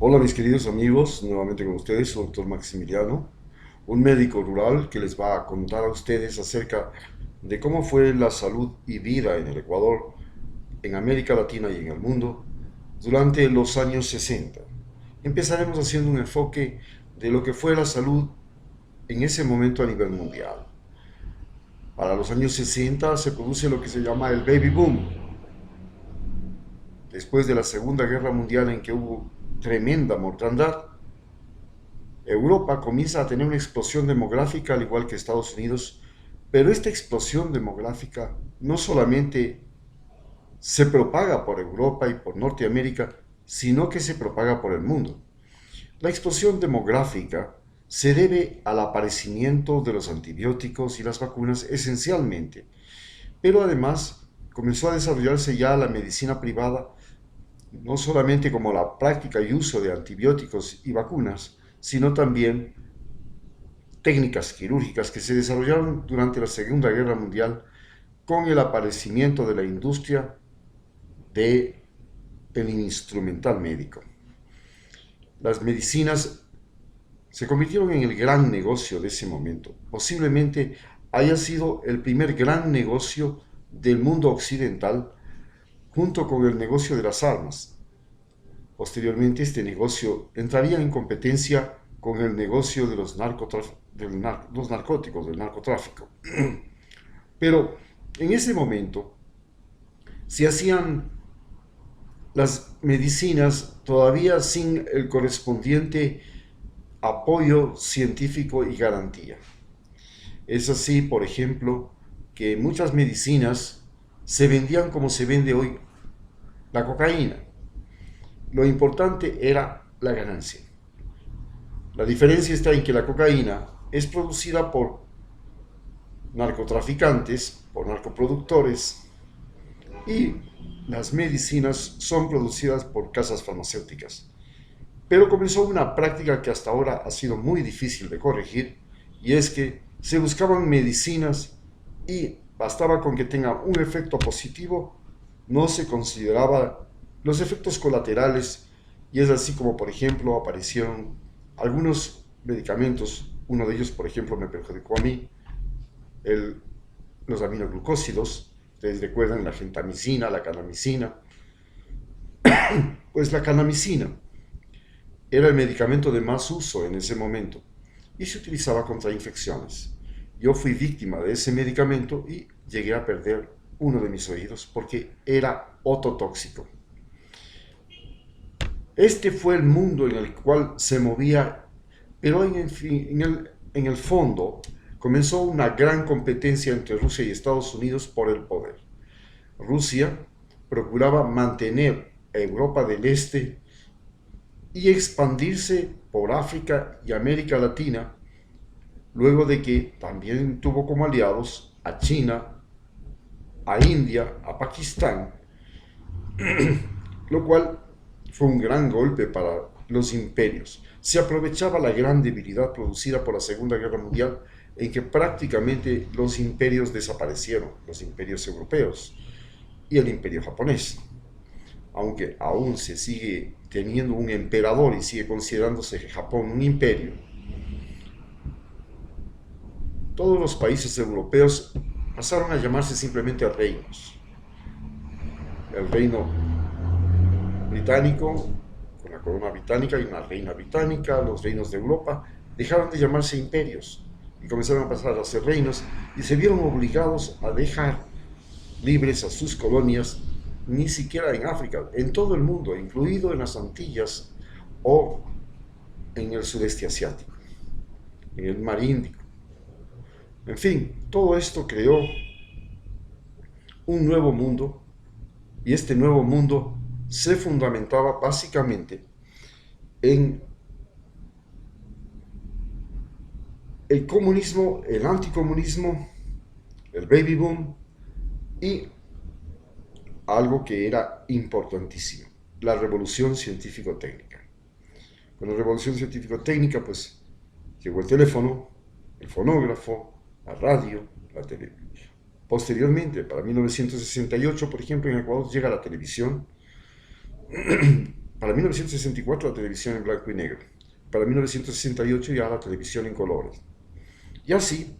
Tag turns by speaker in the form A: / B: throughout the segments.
A: Hola mis queridos amigos, nuevamente con ustedes, soy el doctor Maximiliano, un médico rural que les va a contar a ustedes acerca de cómo fue la salud y vida en el Ecuador, en América Latina y en el mundo durante los años 60. Empezaremos haciendo un enfoque de lo que fue la salud en ese momento a nivel mundial. Para los años 60 se produce lo que se llama el baby boom, después de la Segunda Guerra Mundial en que hubo tremenda mortandad. Europa comienza a tener una explosión demográfica al igual que Estados Unidos, pero esta explosión demográfica no solamente se propaga por Europa y por Norteamérica, sino que se propaga por el mundo. La explosión demográfica se debe al aparecimiento de los antibióticos y las vacunas esencialmente, pero además comenzó a desarrollarse ya la medicina privada, no solamente como la práctica y uso de antibióticos y vacunas, sino también técnicas quirúrgicas que se desarrollaron durante la Segunda Guerra Mundial con el aparecimiento de la industria del instrumental médico. Las medicinas se convirtieron en el gran negocio de ese momento. Posiblemente haya sido el primer gran negocio del mundo occidental junto con el negocio de las armas. Posteriormente este negocio entraría en competencia con el negocio de los narcóticos, del narcotráfico. Pero en ese momento se hacían las medicinas todavía sin el correspondiente apoyo científico y garantía. Es así, por ejemplo, que muchas medicinas se vendían como se vende hoy la cocaína. Lo importante era la ganancia. La diferencia está en que la cocaína es producida por narcotraficantes, por narcoproductores, y las medicinas son producidas por casas farmacéuticas. Pero comenzó una práctica que hasta ahora ha sido muy difícil de corregir, y es que se buscaban medicinas y bastaba con que tenga un efecto positivo, no se consideraba los efectos colaterales, y es así como, por ejemplo, aparecieron algunos medicamentos. Uno de ellos, por ejemplo, me perjudicó a mí, el, los aminoglucósidos. Ustedes recuerdan la gentamicina, la kanamicina. Pues la kanamicina era el medicamento de más uso en ese momento y se utilizaba contra infecciones. Yo fui víctima de ese medicamento y llegué a perder uno de mis oídos porque era ototóxico. Este fue el mundo en el cual se movía, pero en el fondo comenzó una gran competencia entre Rusia y Estados Unidos por el poder. Rusia procuraba mantener a Europa del Este y expandirse por África y América Latina, luego de que también tuvo como aliados a China, a India, a Pakistán, lo cual fue un gran golpe para los imperios. Se aprovechaba la gran debilidad producida por la Segunda Guerra Mundial, en que prácticamente los imperios desaparecieron, los imperios europeos y el imperio japonés. Aunque aún se sigue teniendo un emperador y sigue considerándose Japón un imperio, todos los países europeos pasaron a llamarse simplemente reinos. El reino británico, con la corona británica y una reina británica, los reinos de Europa, dejaron de llamarse imperios y comenzaron a pasar a ser reinos, y se vieron obligados a dejar libres a sus colonias, ni siquiera en África, en todo el mundo, incluido en las Antillas o en el sudeste asiático, en el mar Índico. En fin, todo esto creó un nuevo mundo, y este nuevo mundo se fundamentaba básicamente en el comunismo, el anticomunismo, el baby boom y algo que era importantísimo, la revolución científico-técnica. Con la revolución científico-técnica, pues llegó el teléfono, el fonógrafo, la radio, la televisión. Posteriormente, para 1968, por ejemplo, en Ecuador llega la televisión Para 1964 la televisión en blanco y negro. Para 1968 ya la televisión en colores. Y así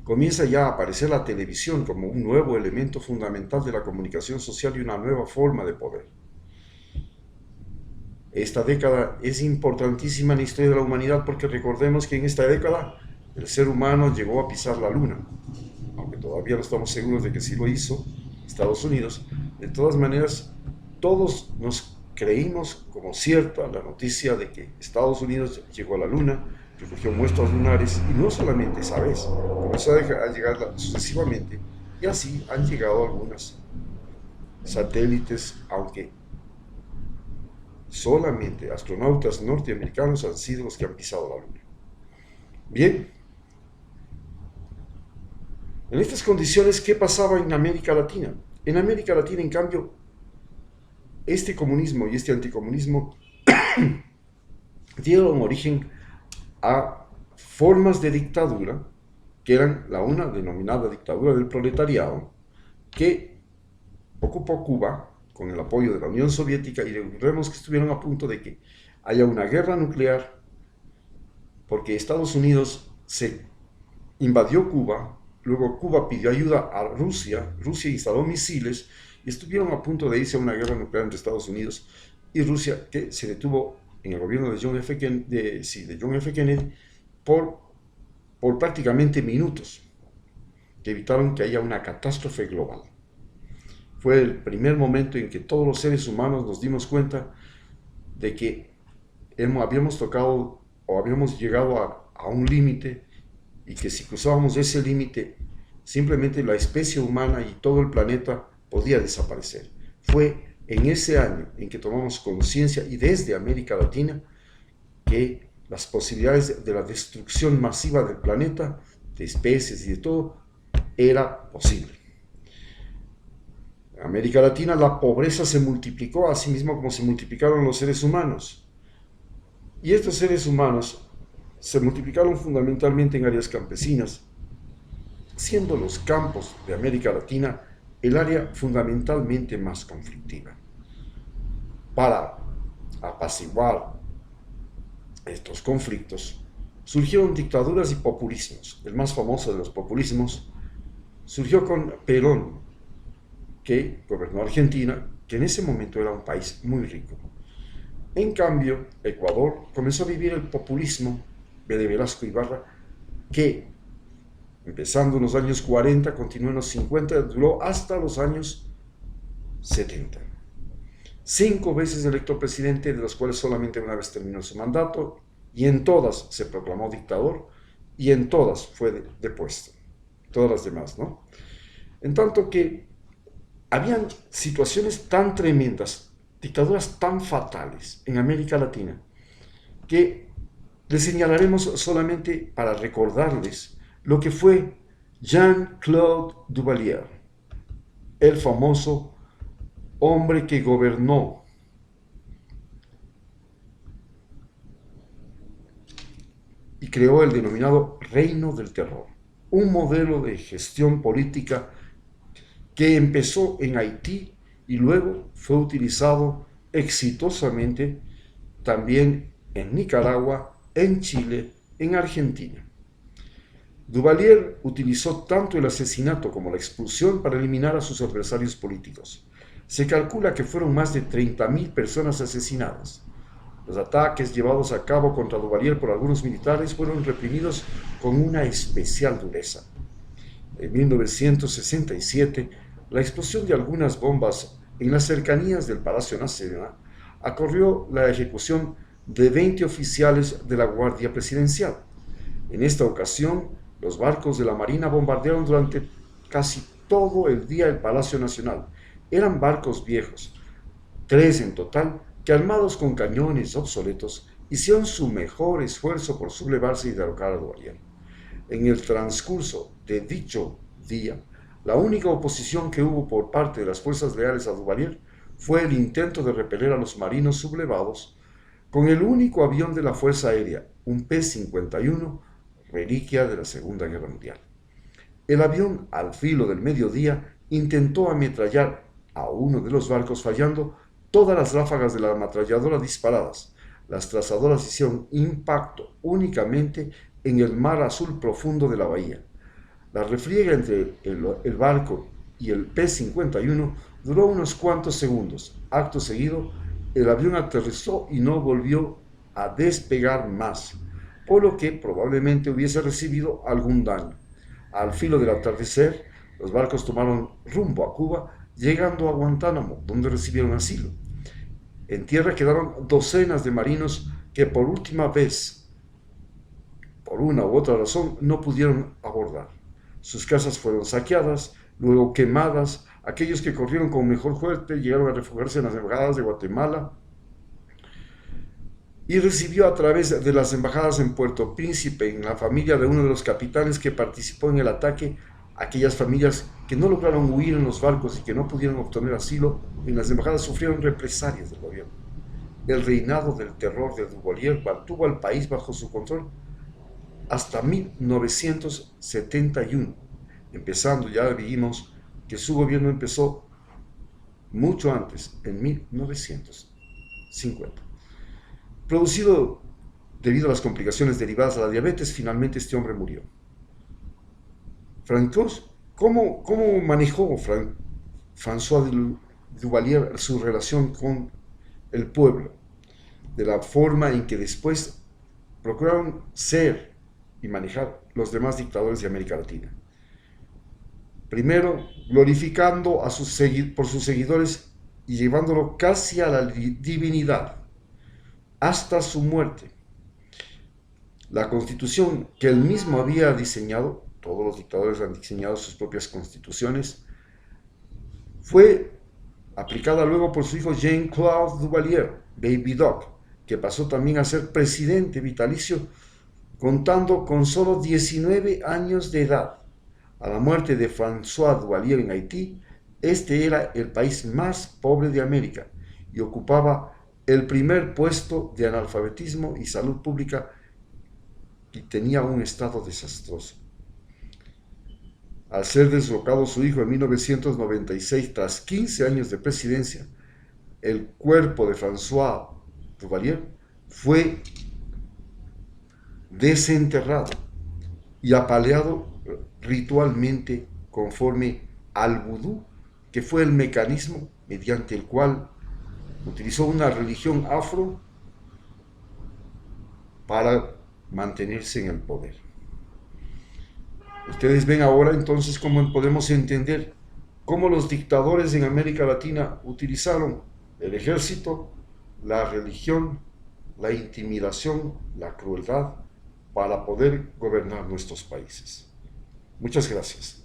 A: comienza ya a aparecer la televisión como un nuevo elemento fundamental de la comunicación social y una nueva forma de poder. Esta década es importantísima en la historia de la humanidad porque recordemos que en esta década el ser humano llegó a pisar la luna, aunque todavía no estamos seguros de que sí lo hizo Estados Unidos. De todas maneras, todos nos creímos como cierta la noticia de que Estados Unidos llegó a la luna, recogió muestras lunares, y no solamente esa vez, comenzó a llegar sucesivamente, y así han llegado algunos satélites, aunque solamente astronautas norteamericanos han sido los que han pisado la luna. Bien, en estas condiciones, ¿qué pasaba en América Latina? En América Latina, en cambio, este comunismo y este anticomunismo dieron origen a formas de dictadura, que eran la una denominada dictadura del proletariado, que ocupó Cuba con el apoyo de la Unión Soviética, y recordemos que estuvieron a punto de que haya una guerra nuclear, porque Estados Unidos se invadió Cuba, luego Cuba pidió ayuda a Rusia, Rusia instaló misiles, y estuvieron a punto de irse a una guerra nuclear entre Estados Unidos y Rusia, que se detuvo en el gobierno de John F. Kennedy por prácticamente minutos, que evitaron que haya una catástrofe global. Fue el primer momento en que todos los seres humanos nos dimos cuenta de que habíamos tocado o habíamos llegado a un límite, y que si cruzábamos ese límite, simplemente la especie humana y todo el planeta podía desaparecer. Fue en ese año en que tomamos conciencia, y desde América Latina, que las posibilidades de la destrucción masiva del planeta, de especies y de todo, era posible. En América Latina la pobreza se multiplicó, así mismo como se multiplicaron los seres humanos. Y estos seres humanos se multiplicaron fundamentalmente en áreas campesinas, siendo los campos de América Latina el área fundamentalmente más conflictiva. Para apaciguar estos conflictos, surgieron dictaduras y populismos. El más famoso de los populismos surgió con Perón, que gobernó Argentina, que en ese momento era un país muy rico. En cambio, Ecuador comenzó a vivir el populismo de Velasco Ibarra, que empezando en los años 40, continuó en los 50, duró hasta los años 70. 5 veces electo presidente, de los cuales solamente una vez terminó su mandato, y en todas se proclamó dictador, y en todas fue depuesto. Todas las demás, ¿no? En tanto que habían situaciones tan tremendas, dictaduras tan fatales en América Latina, que les señalaremos solamente para recordarles lo que fue Jean-Claude Duvalier, el famoso hombre que gobernó y creó el denominado Reino del Terror, un modelo de gestión política que empezó en Haití y luego fue utilizado exitosamente también en Nicaragua, en Chile, en Argentina. Duvalier utilizó tanto el asesinato como la expulsión para eliminar a sus adversarios políticos. Se calcula que fueron más de 30.000 personas asesinadas. Los ataques llevados a cabo contra Duvalier por algunos militares fueron reprimidos con una especial dureza. En 1967, la explosión de algunas bombas en las cercanías del Palacio Nacional ocurrió la ejecución de 20 oficiales de la Guardia Presidencial. En esta ocasión, los barcos de la Marina bombardearon durante casi todo el día el Palacio Nacional. Eran barcos viejos, 3 en total, que armados con cañones obsoletos, hicieron su mejor esfuerzo por sublevarse y derrocar a Duvalier. En el transcurso de dicho día, la única oposición que hubo por parte de las fuerzas leales a Duvalier fue el intento de repeler a los marinos sublevados con el único avión de la Fuerza Aérea, un P-51, reliquia de la Segunda Guerra Mundial. El avión, al filo del mediodía, intentó ametrallar a uno de los barcos, fallando todas las ráfagas de la ametralladora disparadas, las trazadoras hicieron impacto únicamente en el mar azul profundo de la bahía. La refriega entre el barco y el P-51 duró unos cuantos segundos. Acto seguido, el avión aterrizó y no volvió a despegar más, por lo que probablemente hubiese recibido algún daño. Al filo del atardecer, los barcos tomaron rumbo a Cuba, llegando a Guantánamo, donde recibieron asilo. En tierra quedaron docenas de marinos que por última vez, por una u otra razón, no pudieron abordar. Sus casas fueron saqueadas, luego quemadas. Aquellos que corrieron con mejor suerte llegaron a refugiarse en las embajadas de Guatemala y recibió a través de las embajadas en Puerto Príncipe, en la familia de uno de los capitanes que participó en el ataque, aquellas familias que no lograron huir en los barcos y que no pudieron obtener asilo en las embajadas sufrieron represalias del gobierno. El reinado del terror de Duvalier mantuvo al país bajo su control hasta 1971, empezando, ya vimos que su gobierno empezó mucho antes, en 1950. Producido debido a las complicaciones derivadas de la diabetes, finalmente este hombre murió. ¿Cómo manejó François Duvalier su relación con el pueblo? De la forma en que después procuraron ser y manejar los demás dictadores de América Latina. Primero, glorificando por sus seguidores y llevándolo casi a la divinidad, hasta su muerte. La constitución que él mismo había diseñado, todos los dictadores han diseñado sus propias constituciones, fue aplicada luego por su hijo Jean-Claude Duvalier, Baby Doc, que pasó también a ser presidente vitalicio, contando con solo 19 años de edad. A la muerte de François Duvalier en Haití, este era el país más pobre de América y ocupaba el primer puesto de analfabetismo y salud pública, y tenía un estado desastroso. Al ser deslocado su hijo en 1996, tras 15 años de presidencia, el cuerpo de François Duvalier fue desenterrado y apaleado ritualmente conforme al vudú, que fue el mecanismo mediante el cual utilizó una religión afro para mantenerse en el poder. Ustedes ven ahora entonces cómo podemos entender cómo los dictadores en América Latina utilizaron el ejército, la religión, la intimidación, la crueldad para poder gobernar nuestros países. Muchas gracias.